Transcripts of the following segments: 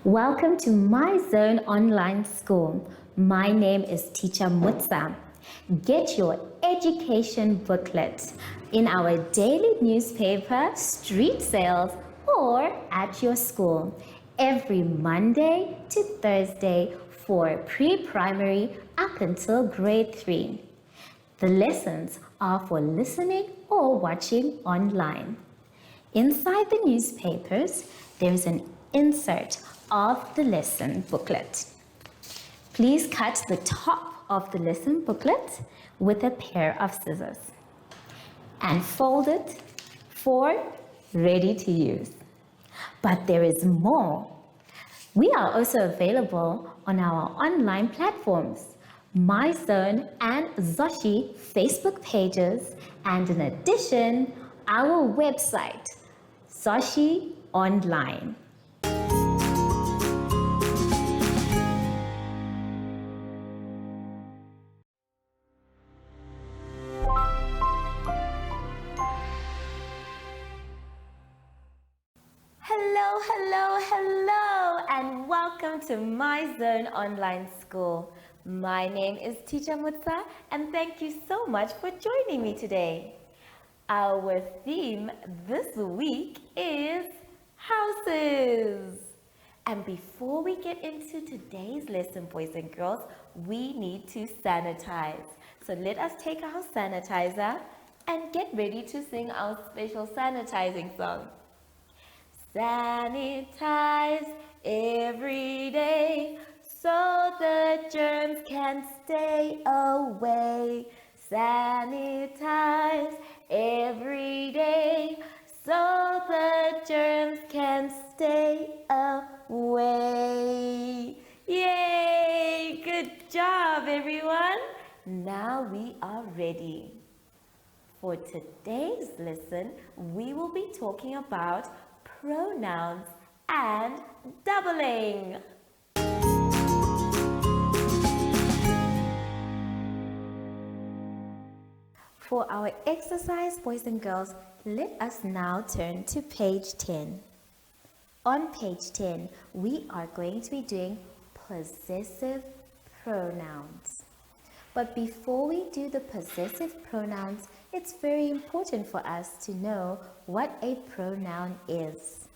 Welcome to My Zone Online School. My name is Teacher Mutsa. Get your education booklet in our daily newspaper, street sales, or at your school every Monday to Thursday for pre-primary up until grade 3. The lessons are for listening or watching online. Inside the newspapers, there is an insert of the lesson booklet. Please cut the top of the lesson booklet with a pair of scissors and fold it for ready to use. But there is more. We are also available on our online platforms, MyZone and Zoshi Facebook pages, and in addition, our website, Zoshi Online. Hello, and welcome to My Zone Online School. My name is Teacher Mutsa, and thank you so much for joining me today. Our theme this week is houses. And before we get into today's lesson, boys and girls, we need to sanitize. So let us take our sanitizer and get ready to sing our special sanitizing song. Sanitize every day so the germs can stay away. Sanitize every day so the germs can stay away. Yay! Good job, everyone. Now we are ready. For today's lesson, we will be talking about pronouns and doubling. For our exercise, boys and girls, let us now turn to page 10. On page 10, we are going to be doing possessive pronouns. But before we do the possessive pronouns, it's very important for us to know what a pronoun is.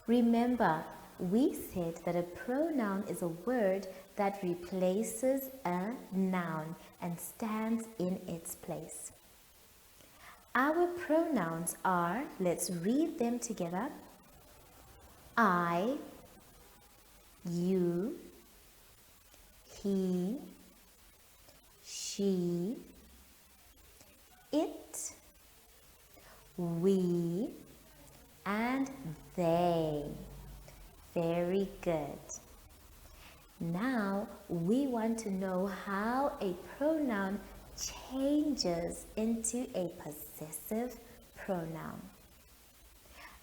Remember, we said that a pronoun is a word that replaces a noun and stands in its place. Our pronouns are, let's read them together, I, you, he, she, it, we, and they. Very good. Now we want to know how a pronoun changes into a possessive pronoun.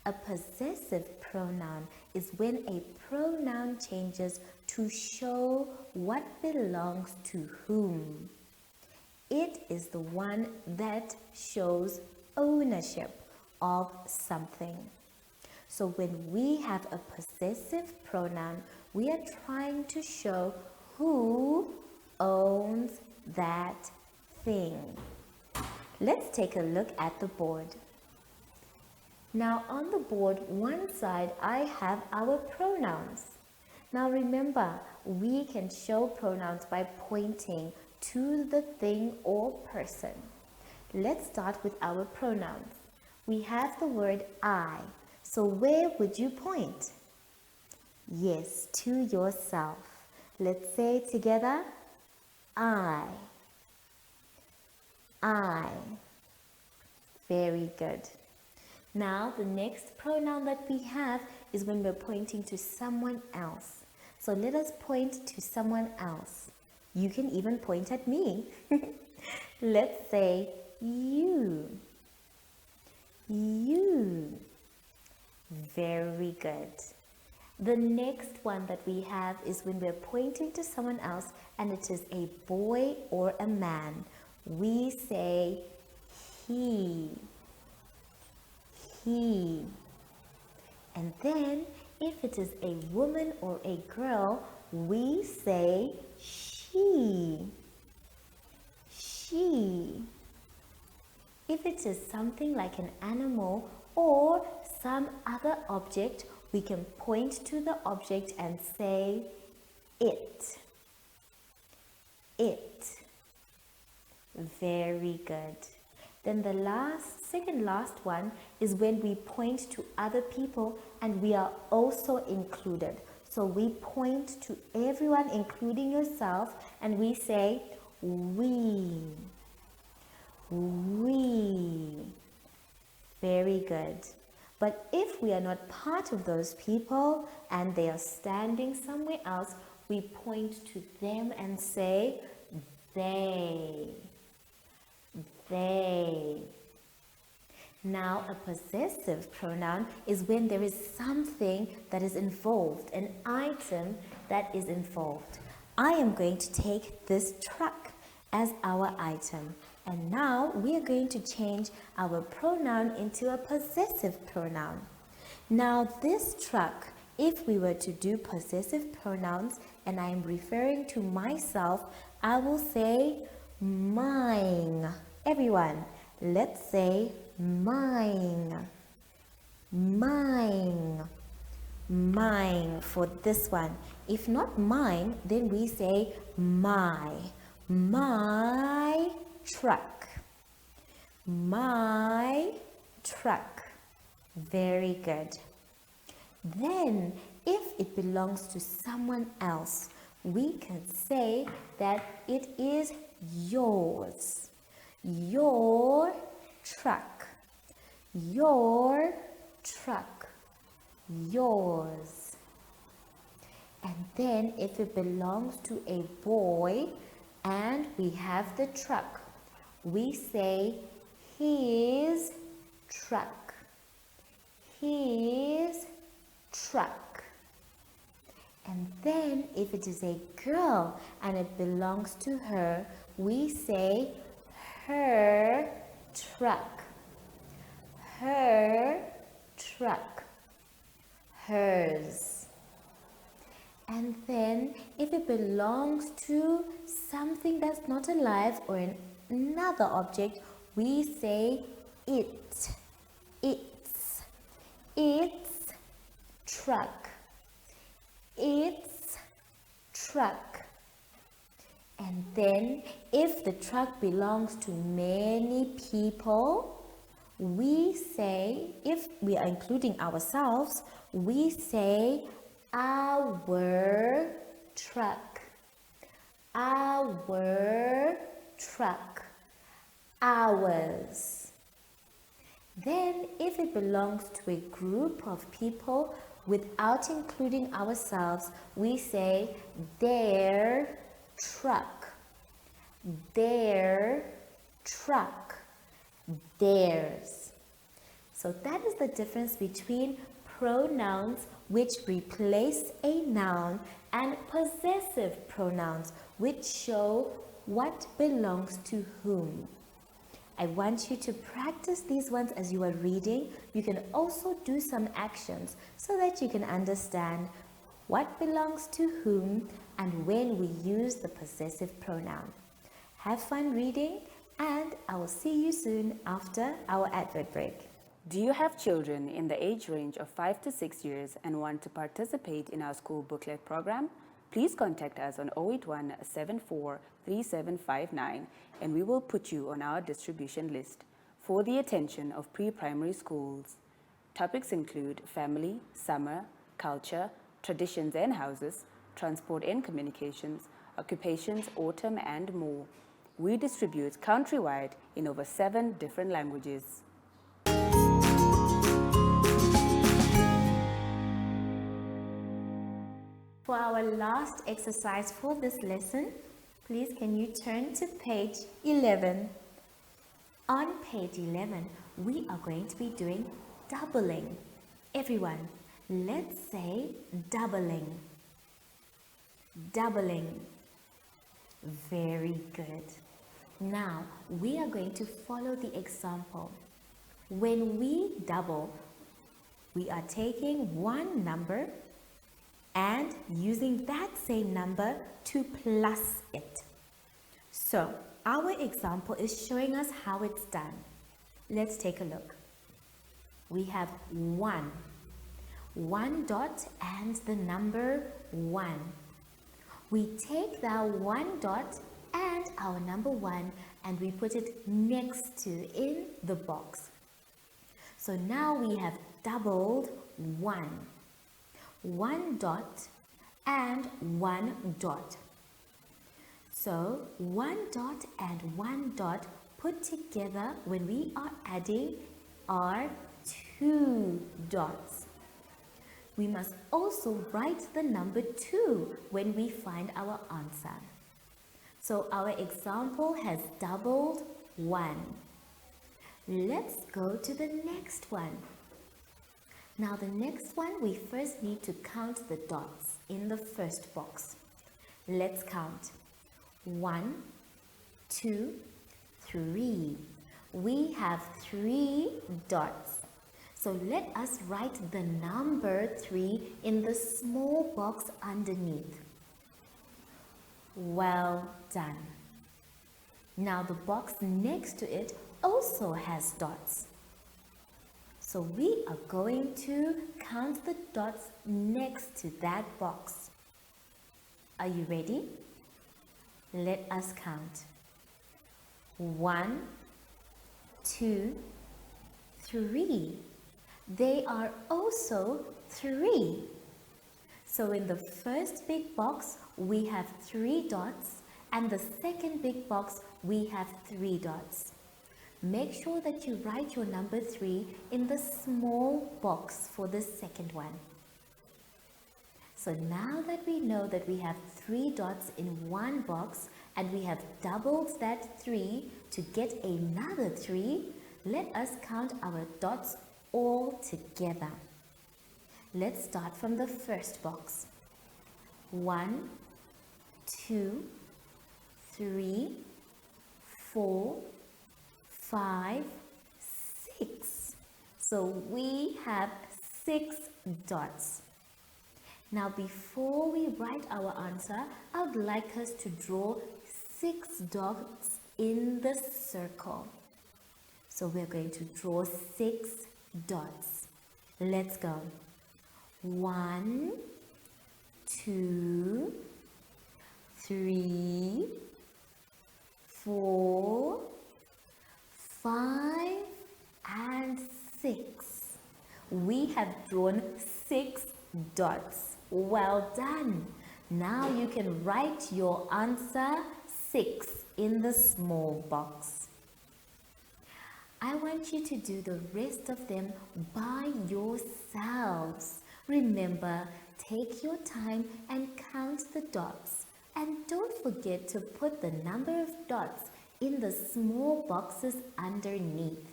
A possessive pronoun is when a pronoun changes to show what belongs to whom. It is the one that shows ownership of something. So when we have a possessive pronoun, we are trying to show who owns that thing. Let's take a look at the board. Now on the board, one side, I have our pronouns. Now remember, we can show pronouns by pointing to the thing or person. Let's start with our pronouns. We have the word I. So where would you point? Yes, to yourself. Let's say together, I. Very good. Now the next pronoun that we have is when we're pointing to someone else. So let us point to someone else. You can even point at me. Let's say you. You. Very good. The next one that we have is when we're pointing to someone else and it is a boy or a man. We say he. And then If it is a woman or a girl, we say she. She. If it is something like an animal or some other object, we can point to the object and say it. It. Very good. Then the second last one is when we point to other people and we are also included. So we point to everyone, including yourself, and we say we. We. Very good. But if we are not part of those people and they are standing somewhere else, we point to them and say they. They. Now, a possessive pronoun is when there is something that is involved, an item that is involved. I am going to take this truck as our item. And now we are going to change our pronoun into a possessive pronoun. Now, this truck, if we were to do possessive pronouns and I am referring to myself, I will say mine. Everyone, let's say mine. Mine. Mine for this one. If not mine, then we say my. My truck. My truck. Very good. Then, if it belongs to someone else, we can say that it is yours. Your truck. Your truck. Yours. And then if it belongs to a boy and we have the truck, we say his truck. His truck. And then if it is a girl and it belongs to her, we say her truck. Her truck. Hers. And then if it belongs to something that's not alive or another object, we say it. Its. Its truck. Its truck. And then if the truck belongs to many people, we say, if we are including ourselves, we say our truck. Our truck. Ours. Then if it belongs to a group of people without including ourselves, we say their truck. Their truck. Theirs. So that is the difference between pronouns which replace a noun and possessive pronouns which show what belongs to whom. I want you to practice these ones as you are reading. You can also do some actions so that you can understand what belongs to whom and when we use the possessive pronoun. Have fun reading, and I will see you soon after our advert break. Do you have children in the age range of 5 to 6 years and want to participate in our school booklet program? Please contact us on 081 74 3759 and we will put you on our distribution list for the attention of pre-primary schools. Topics include family, summer, culture, traditions and houses, transport and communications, occupations, autumn and more. We distribute countrywide in over 7 different languages. For our last exercise for this lesson, please can you turn to page 11. On page 11, we are going to be doing doubling. Everyone, let's say doubling. Doubling. Very good. Now, we are going to follow the example. When we double, we are taking one number and using that same number to plus it. So our example is showing us how it's done. Let's take a look. We have 1 dot and the number 1. We take that 1 dot and our number 1 and we put it next to in the box. So now we have doubled 1 dot and 1 dot. So 1 dot and 1 dot put together when we are adding are 2 dots. We must also write the number 2 when we find our answer. So our example has doubled 1. Let's go to the next one. Now the next one, we first need to count the dots in the first box. Let's count. 1, 2, 3. We have 3 dots. So let us write the number 3 in the small box underneath. Well done. Now the box next to it also has dots. So we are going to count the dots next to that box. Are you ready? Let us count. 1, 2, 3. They are also 3. So in the first big box, we have 3 dots, and the second big box, we have 3 dots. Make sure that you write your number 3 in the small box for the second one. So now that we know that we have 3 dots in one box and we have doubled that 3 to get another 3, let us count our dots all together. Let's start from the first box. 1, 2, 3, 4, 5, 6. So we have 6 dots. Now before we write our answer, I would like us to draw 6 dots in the circle. So we're going to draw 6 dots. Let's go. 1, 2, 3, 4, 5, and 6. We have drawn 6 dots. Well done. Now you can write your answer 6 in the small box. I want you to do the rest of them by yourselves. Remember, take your time and count the dots. And don't forget to put the number of dots in the small boxes underneath.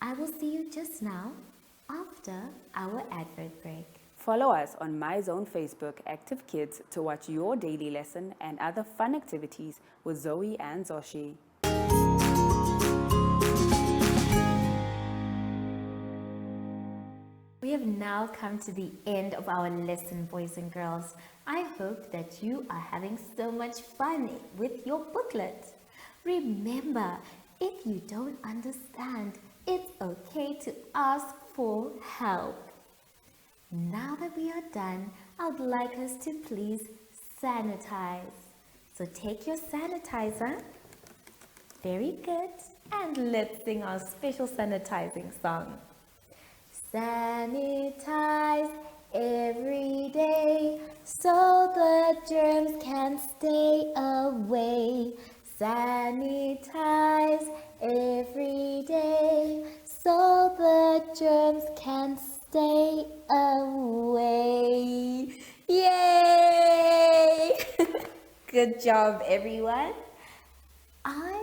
I will see you just now after our advert break. Follow us on MyZone Facebook Active Kids to watch your daily lesson and other fun activities with Zoe and Zoshi. We have now come to the end of our lesson, boys and girls. I hope that you are having so much fun with your booklet. Remember, if you don't understand, it's okay to ask for help. Now that we are done, I would like us to please sanitize. So take your sanitizer. Very good. And let's sing our special sanitizing song. Sanitize every day so the germs can stay away. Sanitize every day so the germs can stay away. Yay! Good job, everyone. I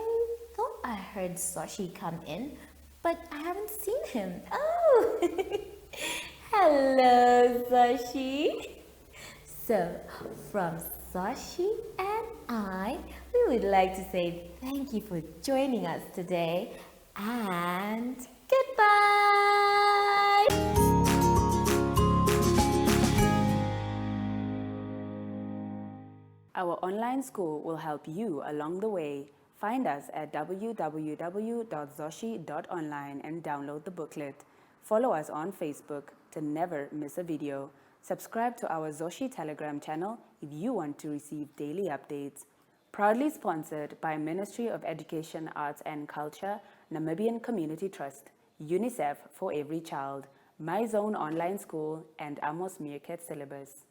thought I heard Zoshi come in, but I haven't seen him. Oh! Hello, Zoshi. So, from Zoshi and I, we would like to say thank you for joining us today and goodbye! Our online school will help you along the way. Find us at www.zoshi.online and download the booklet. Follow us on Facebook to never miss a video. Subscribe to our Zoshi Telegram channel if you want to receive daily updates. Proudly sponsored by Ministry of Education, Arts and Culture, Namibian Community Trust, UNICEF for Every Child, My Zone Online School, and Amos Meerkat Syllabus.